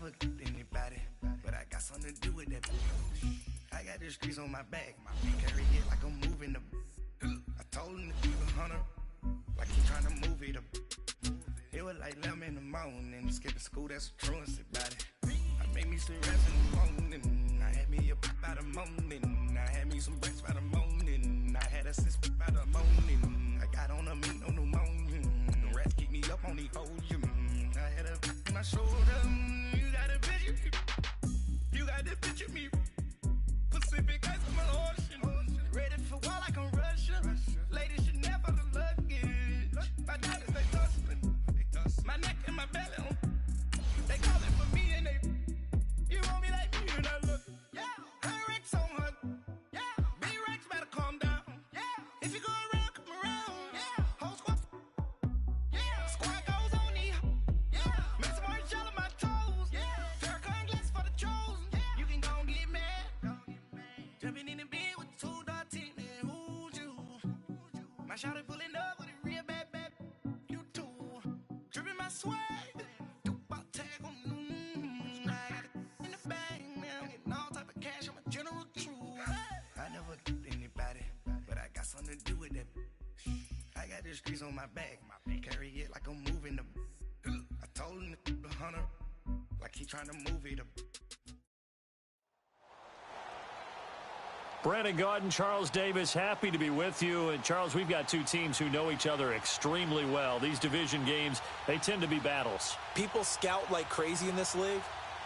never anybody, but I got something to do with that. I got the streets on my back, carry it like I'm moving the. I told him to keep 100, like he's trying to move it up. It was like 11 in the morning, skipping school, that's a truancy about it. I made me some rest in the morning, I had me a pop by the morning, I had me some breaks by the morning, I had a six by the morning, I got on a meat on the morning, the rats keep me up on the podium, I had a on my shoulder, you got a picture, you got this picture me, Pacific ice on my ocean, ready for war like I'm Russia, ladies should never the luggage, my daughters they tussling, my neck and my belly on, they call it for me and they, you want me like me and I look, yeah, her Rex on her, yeah, B-Rex better calm down, yeah, if you go around, come around, yeah, whole squad, yeah, squad goes on me, yeah, make some orange gel on my toes, yeah, Farrakhan glass for the chosen, yeah, you can go and get mad, jumping in the bed with 2 dark teeth, man, who's you, my shawty pulling up with a real bad, you too, dripping my swag, about tag on, I got it in the bag, now getting all type of cash, I'm a general true, I never anybody, but I got something to do with that, I got the streets on my back, carry it like I'm moving the, I told him to keep 100, like he trying to move it up. Brandon Gaudin, Charles Davis, happy to be with you. And, Charles, we've got two teams who know each other extremely well. These division games, they tend to be battles. People scout like crazy in this league,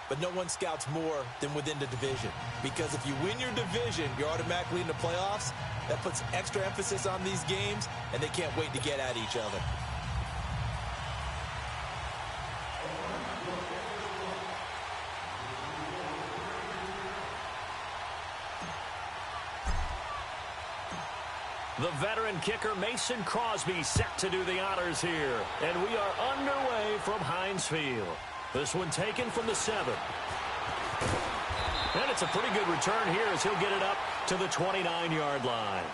but no one scouts more than within the division. Because if you win your division, you're automatically in the playoffs. That puts extra emphasis on these games, and they can't wait to get at each other. The veteran kicker Mason Crosby set to do the honors here. And we are underway from Heinz Field. This one taken from the 7. And it's a pretty good return here as he'll get it up to the 29-yard line.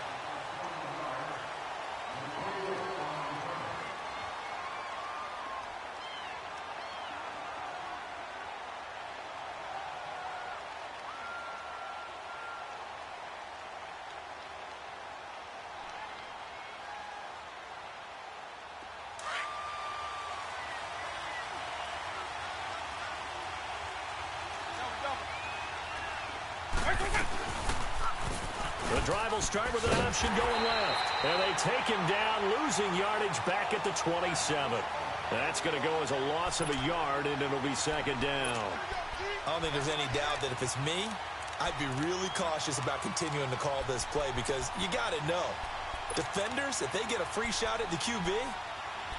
The drive will start with an option going left. And they take him down, losing yardage back at the 27. That's going to go as a loss of a yard, and it'll be second down. I don't think there's any doubt that if it's me, I'd be really cautious about continuing to call this play because you got to know, defenders, if they get a free shot at the QB,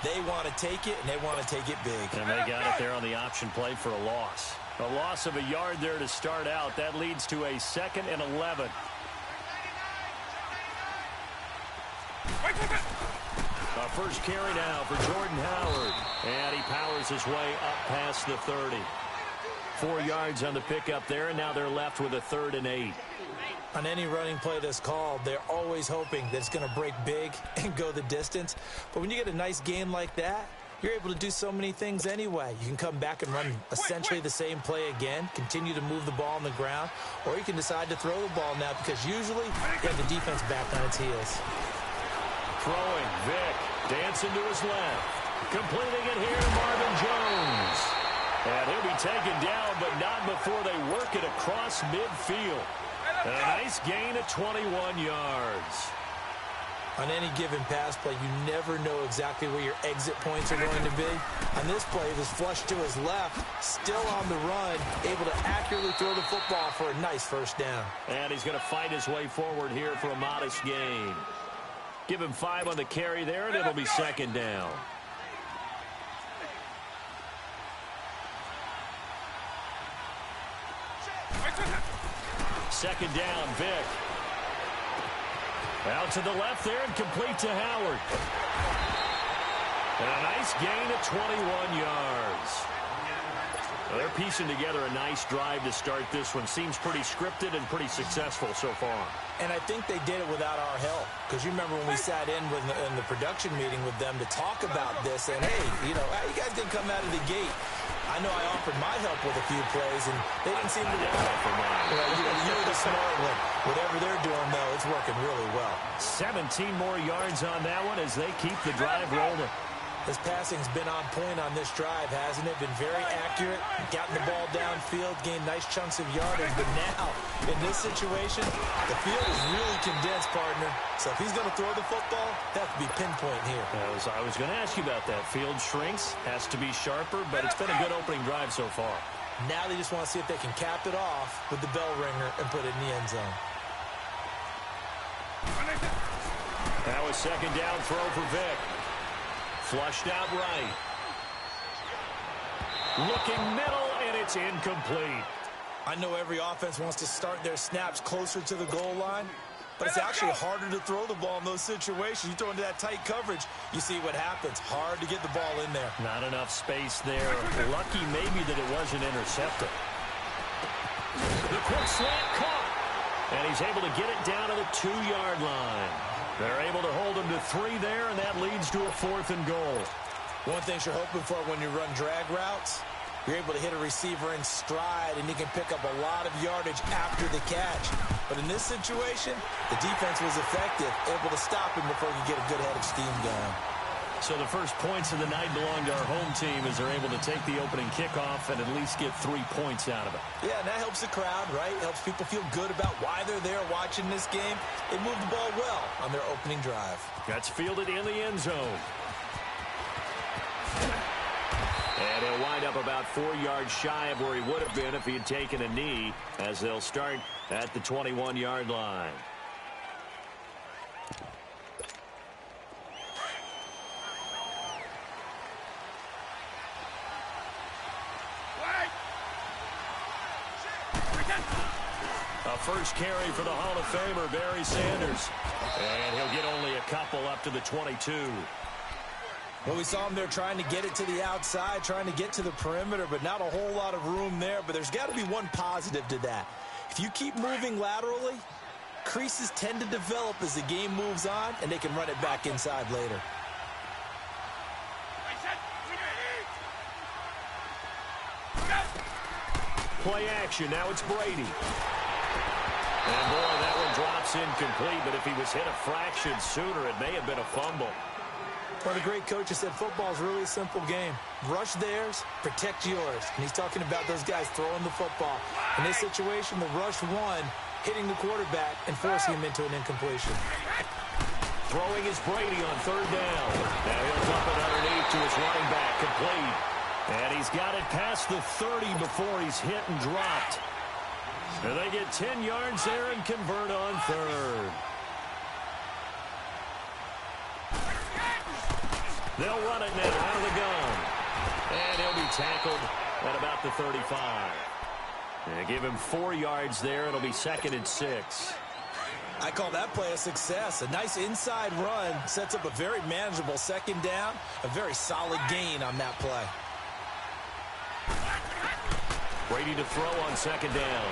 they want to take it, and they want to take it big. And they got it there on the option play for a loss. A loss of a yard there to start out. That leads to a 2nd and 11. A first carry now for Jordan Howard. And he powers his way up past the 30. 4 yards on the pickup there, and now they're left with a 3rd and 8. On any running play that's called, they're always hoping that it's going to break big and go the distance. But when you get a nice game like that, you're able to do so many things anyway. You can come back and run essentially the same play again, continue to move the ball on the ground, or you can decide to throw the ball now because usually you have the defense back on its heels. Throwing, Vick, dancing to his left. Completing it here, Marvin Jones. And he'll be taken down, but not before they work it across midfield. And a nice gain of 21 yards. On any given pass play, you never know exactly where your exit points are going to be. On this play, it was flushed to his left, still on the run, able to accurately throw the football for a nice first down. And he's going to fight his way forward here for a modest gain. Give him 5 on the carry there, and it'll be second down. Second down, Vick. Out to the left there and complete to Howard. And a nice gain of 21 yards. Well, they're piecing together a nice drive to start this one. Seems pretty scripted and pretty successful so far. And I think they did it without our help. Because you remember when we sat in the production meeting with them to talk about this, and hey, you know, how you guys didn't come out of the gate? I know I offered my help with a few plays, and they didn't seem to want it. You're the smart one. Whatever they're doing, though, it's working really well. 17 more yards on that one as they keep the drive rolling. His passing's been on point on this drive, hasn't it? Been very accurate, gotten the ball downfield, gained nice chunks of yardage. But now, in this situation, the field is really condensed, partner. So if he's going to throw the football, that could be pinpoint here. I was going to ask you about that. Field shrinks, has to be sharper, but it's been a good opening drive so far. Now they just want to see if they can cap it off with the bell ringer and put it in the end zone. That was second down throw for Vic. Flushed out right. Looking middle, and it's incomplete. I know every offense wants to start their snaps closer to the goal line, but it's actually harder to throw the ball in those situations. You throw into that tight coverage, you see what happens. Hard to get the ball in there. Not enough space there. Lucky maybe that it wasn't intercepted. The quick slant caught, and he's able to get it down to the 2-yard line. They're able to hold him to 3 there, and that leads to a 4th and goal. One thing you're hoping for when you run drag routes, you're able to hit a receiver in stride, and he can pick up a lot of yardage after the catch. But in this situation, the defense was effective, able to stop him before he could get a good head of steam going. So the first points of the night belong to our home team as they're able to take the opening kickoff and at least get 3 points out of it. Yeah, and that helps the crowd, right? Helps people feel good about why they're there watching this game. They moved the ball well on their opening drive. That's fielded in the end zone. And he'll wind up about 4 yards shy of where he would have been if he had taken a knee, as they'll start at the 21-yard line. A first carry for the Hall of Famer, Barry Sanders. And he'll get only a couple up to the 22. Well, we saw him there trying to get it to the outside, trying to get to the perimeter, but not a whole lot of room there. But there's got to be one positive to that. If you keep moving laterally, creases tend to develop as the game moves on, and they can run it back inside later. Play action. Now it's Brady. And, boy, that one drops incomplete, but if he was hit a fraction sooner, it may have been a fumble. One of the great coaches said football is really a simple game. Rush theirs, protect yours. And he's talking about those guys throwing the football. In this situation, the rush won, hitting the quarterback and forcing him into an incompletion. Throwing is Brady on 3rd down. Now he'll dump it underneath to his running back, complete. And he's got it past the 30 before he's hit and dropped. And they get 10 yards there and convert on 3rd. They'll run it now out of the gun. And he'll be tackled at about the 35. And give him 4 yards there. It'll be 2nd and 6. I call that play a success. A nice inside run sets up a very manageable 2nd down. A very solid gain on that play. Brady to throw on 2nd down.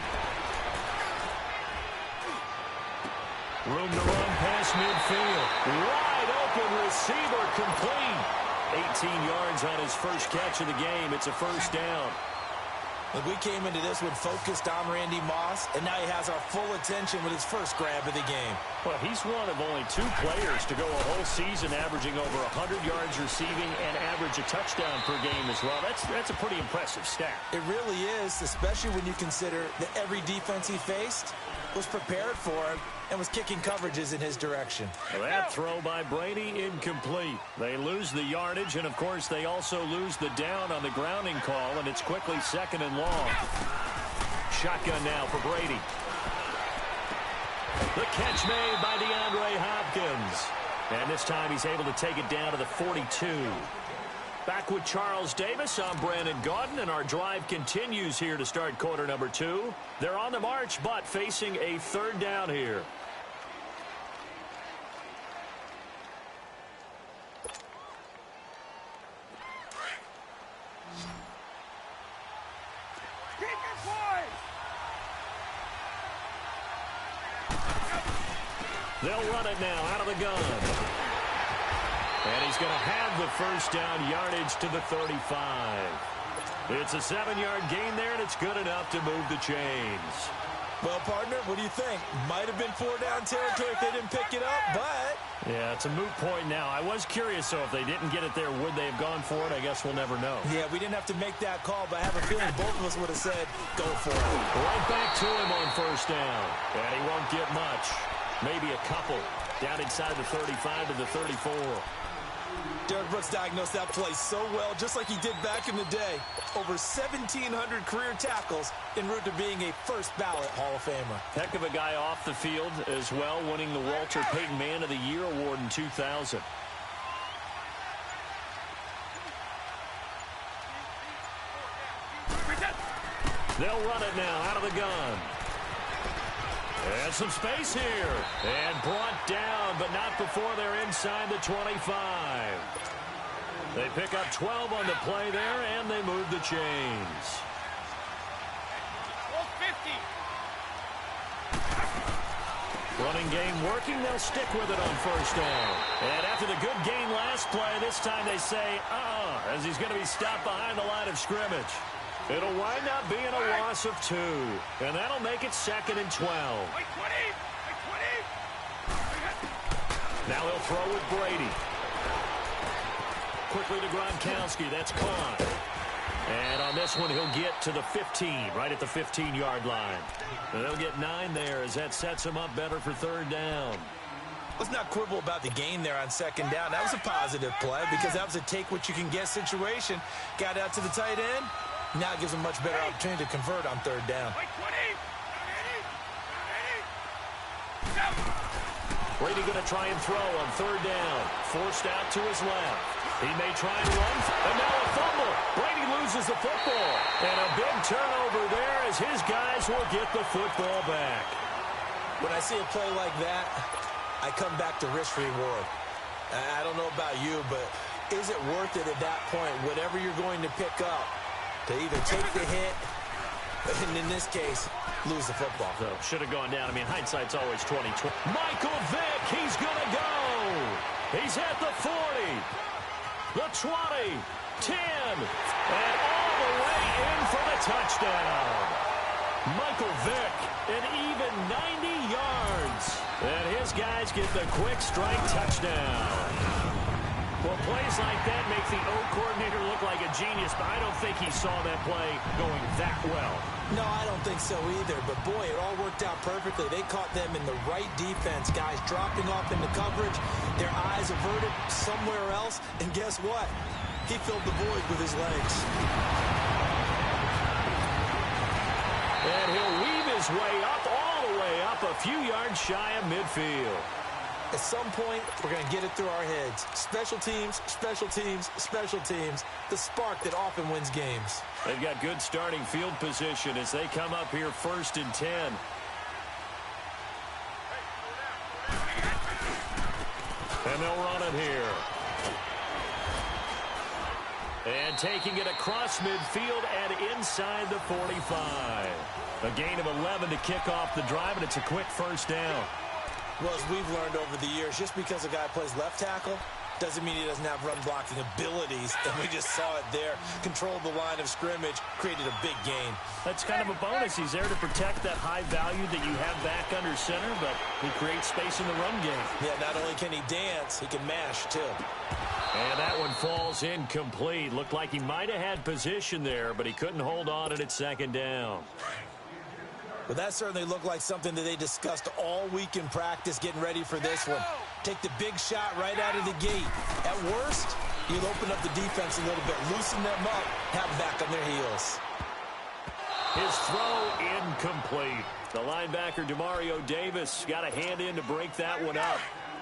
Room to run past midfield. Wide open receiver, complete. 18 yards on his first catch of the game. It's a 1st down. Look, we came into this one focused on Randy Moss, and now he has our full attention with his first grab of the game. Well, he's one of only 2 players to go a whole season averaging over 100 yards receiving and average a touchdown per game as well. That's a pretty impressive stat. It really is, especially when you consider that every defense he faced was prepared for him and was kicking coverages in his direction. Well, that throw by Brady, incomplete. They lose the yardage, and, of course, they also lose the down on the grounding call, and it's quickly 2nd and long. Shotgun now for Brady. The catch made by DeAndre Hopkins. And this time he's able to take it down to the 42. Back with Charles Davis, I'm Brandon Gaudin, and our drive continues here to start quarter number 2. They're on the march, but facing a 3rd down here. They'll run it now out of the gun. And he's going to have the first down, yardage to the 35. It's a 7-yard gain there, and it's good enough to move the chains. Well, partner, what do you think? Might have been 4-down territory if they didn't pick it up, but... Yeah, it's a moot point now. I was curious, so if they didn't get it there, would they have gone for it? I guess we'll never know. Yeah, we didn't have to make that call, but I have a feeling both of us would have said, go for it. Right back to him on first down. And he won't get much. Maybe a couple. Down inside the 35 to the 34. Derek Brooks diagnosed that play so well, just like he did back in the day. Over 1,700 career tackles en route to being a first-ballot Hall of Famer. Heck of a guy off the field as well, winning the Walter Payton Man of the Year award in 2000. They'll run it now out of the gun. And some space here. And brought down, but not before they're inside the 25. They pick up 12 on the play there, and they move the chains. 50. Running game working. They'll stick with it on first down. And after the good gain last play, this time they say, as he's going to be stopped behind the line of scrimmage. It'll wind up being a loss of 2, and that'll make it 2nd and 12. Now he'll throw with Brady. Quickly to Gronkowski. That's caught. And on this one, he'll get to the 15, right at the 15-yard line. And they'll get 9 there as that sets him up better for 3rd down. Let's not quibble about the gain there on 2nd down. That was a positive play because that was a take-what-you-can-get situation. Got out to the tight end. Now it gives them much better opportunity to convert on 3rd down. Brady going to try and throw on 3rd down. Forced out to his left. He may try and run. And now a fumble. Brady loses the football. And a big turnover there as his guys will get the football back. When I see a play like that, I come back to risk reward. I don't know about you, but is it worth it at that point, whatever you're going to pick up, to either take the hit, and in this case, lose the football? So, should have gone down. I mean, hindsight's always 20/20. Michael Vick, he's going to go. He's at the 40, the 20, 10, and all the way in for the touchdown. Michael Vick, an even 90 yards. And his guys get the quick strike touchdown. Well, plays like that make the O coordinator look like a genius, but I don't think he saw that play going that well. No, I don't think so either, but boy, it all worked out perfectly. They caught them in the right defense, guys dropping off into coverage, their eyes averted somewhere else, and guess what? He filled the void with his legs. And he'll weave his way up, all the way up, a few yards shy of midfield. At some point, we're going to get it through our heads. Special teams, special teams, special teams. The spark that often wins games. They've got good starting field position as they come up here 1st and 10. And they'll run it here. And taking it across midfield and inside the 45. A gain of 11 to kick off the drive, and it's a quick first down. Well, as we've learned over the years, just because a guy plays left tackle doesn't mean he doesn't have run-blocking abilities, and we just saw it there. Controlled the line of scrimmage, created a big gain. That's kind of a bonus. He's there to protect that high value that you have back under center, but he creates space in the run game. Yeah, not only can he dance, he can mash, too. And that one falls incomplete. Looked like he might have had position there, but he couldn't hold on at 2nd down. But that certainly looked like something that they discussed all week in practice, getting ready for this one. Take the big shot right out of the gate. At worst, you'll open up the defense a little bit, loosen them up, have them back on their heels. His throw incomplete. The linebacker, Demario Davis, got a hand in to break that one up.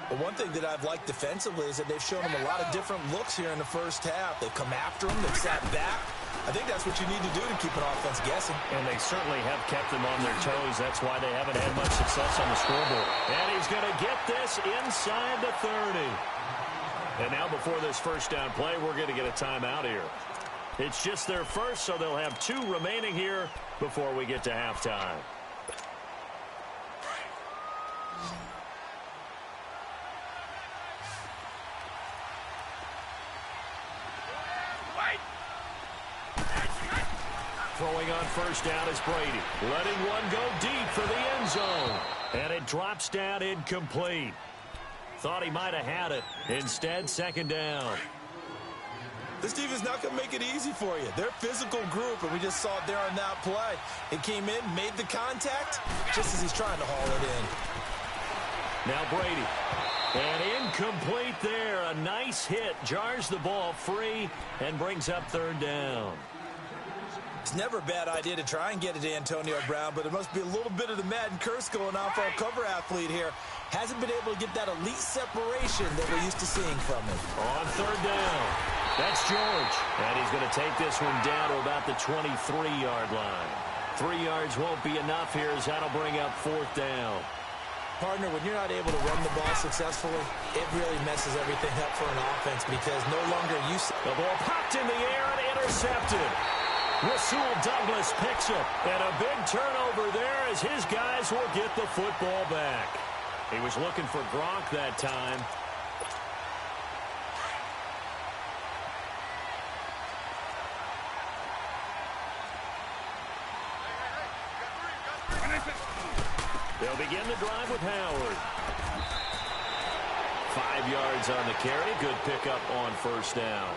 But one thing that I've liked defensively is that they've shown him a lot of different looks here in the first half. They've come after him, they've sat back. I think that's what you need to do to keep an offense guessing. And they certainly have kept them on their toes. That's why they haven't had much success on the scoreboard. And he's going to get this inside the 30. And now before this first down play, we're going to get a timeout here. It's just their first, so they'll have 2 remaining here before we get to halftime. Throwing on first down is Brady. Letting one go deep for the end zone. And it drops down incomplete. Thought he might have had it. Instead, second down. This team is not going to make it easy for you. They're a physical group, and we just saw it there on that play. It came in, made the contact, just as he's trying to haul it in. Now Brady. And incomplete there. A nice hit. Jars the ball free and brings up third down. It's never a bad idea to try and get it to Antonio Brown, but there must be a little bit of the Madden curse going on for our cover athlete here. Hasn't been able to get that elite separation that we're used to seeing from him. On third down. That's George. And he's going to take this one down to about the 23-yard line. 3 yards won't be enough here as that'll bring up fourth down. Partner, when you're not able to run the ball successfully, it really messes everything up for an offense because no longer you... The ball popped in the air and intercepted. Rasul Douglas picks it. And a big turnover there as his guys will get the football back. He was looking for Gronk that time. They'll begin the drive with Howard. 5 yards on the carry. Good pickup on first down.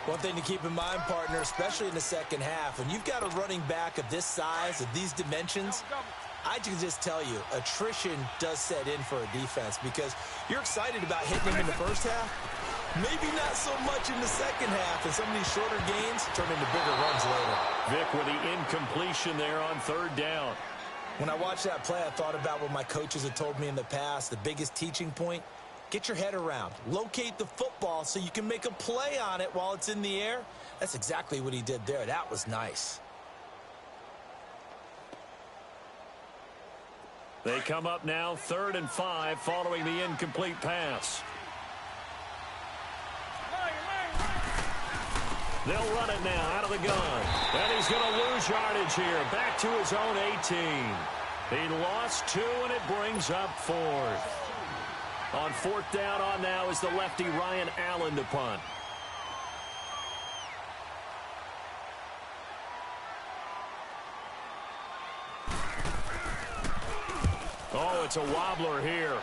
One thing to keep in mind, partner, especially in the second half, when you've got a running back of this size, of these dimensions, I can just tell you, attrition does set in for a defense because you're excited about hitting him in the first half. Maybe not so much in the second half, and some of these shorter gains turn into bigger runs later. Vic with the incompletion there on third down. When I watched that play, I thought about what my coaches had told me in the past. The biggest teaching point, get your head around. Locate the football so you can make a play on it while it's in the air. That's exactly what he did there. That was nice. They come up now 3rd and 5 following the incomplete pass. They'll run it now out of the gun. And he's going to lose yardage here. Back to his own 18. He lost 2, and it brings up 4th. On 4th down on now is the lefty Ryan Allen to punt. Oh, it's a wobbler here.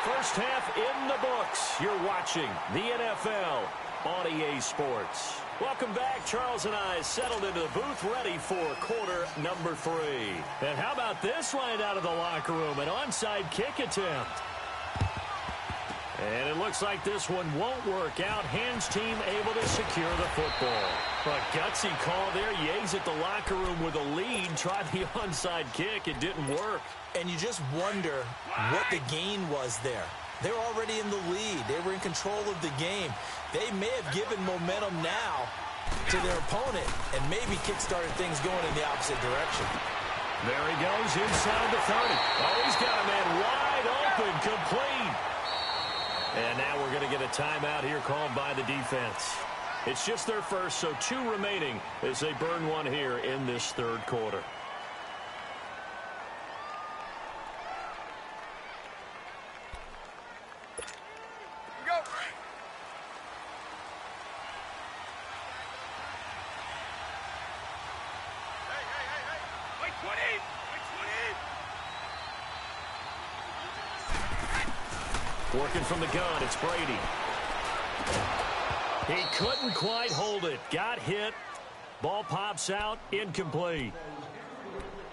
First half in the books. You're watching the NFL on EA Sports. Welcome back. Charles and I settled into the booth ready for quarter number 3. And how about this line out of the locker room? An onside kick attempt. And it looks like this one won't work out. Hands team able to secure the football. A gutsy call there. Yates at the locker room with a lead. Tried the onside kick. It didn't work. And you just wonder what the gain was there. They're already in the lead. They were in control of the game. They may have given momentum now to their opponent and maybe kick-started things going in the opposite direction. There he goes inside the 30. Oh, he's got a man wide open, complete. And now we're going to get a timeout here called by the defense. It's just their first, so 2 remaining as they burn one here in this 3rd quarter. Working from the gun, it's Brady. He couldn't quite hold it. Got hit. Ball pops out. Incomplete.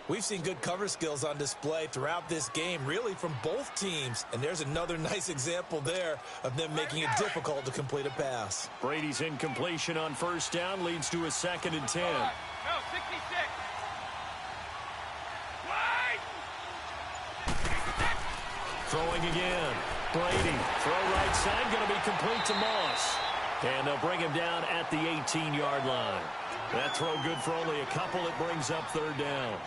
We've seen good cover skills on display throughout this game, really from both teams. And there's another nice example there of them making it difficult to complete a pass. Brady's incompletion on first down leads to a 2nd and 10. No, 66. Throwing again. Brady, throw right side, going to be complete to Moss. And they'll bring him down at the 18-yard line. That throw good for only a couple. It brings up 3rd down.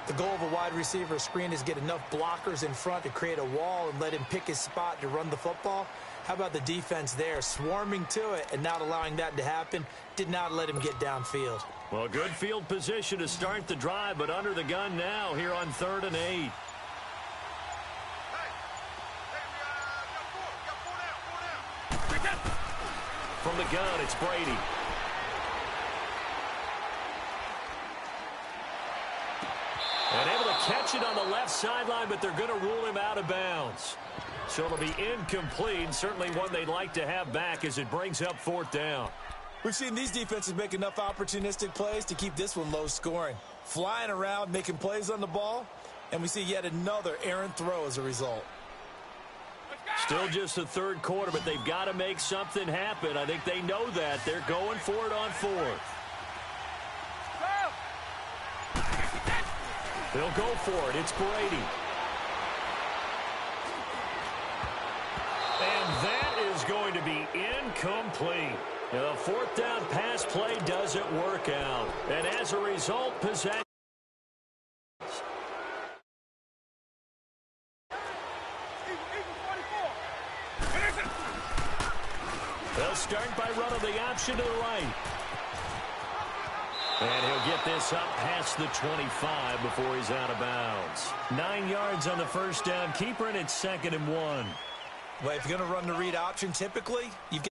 The goal of a wide receiver screen is get enough blockers in front to create a wall and let him pick his spot to run the football. How about the defense there, swarming to it and not allowing that to happen? Did not let him get downfield. Well, good field position to start the drive, but under the gun now here on 3rd and 8. From the gun, it's Brady. catch it on the left sideline, but they're going to rule him out of bounds. So it'll be incomplete, certainly one they'd like to have back as it brings up 4th down. We've seen these defenses make enough opportunistic plays to keep this one low scoring. Flying around, making plays on the ball, and we see yet another errant throw as a result. Still just the 3rd quarter, but they've got to make something happen. I think they know that. They're going for it on 4th. They'll go for it. It's Brady. And that is going to be incomplete. The 4th down pass play doesn't work out. And as a result, possession. They'll start by running the option to the right. And he'll get this up past the 25 before he's out of bounds. 9 yards on the 1st down. Keeper, and it's 2nd and 1. Well, if you're going to run the read option, typically, you've got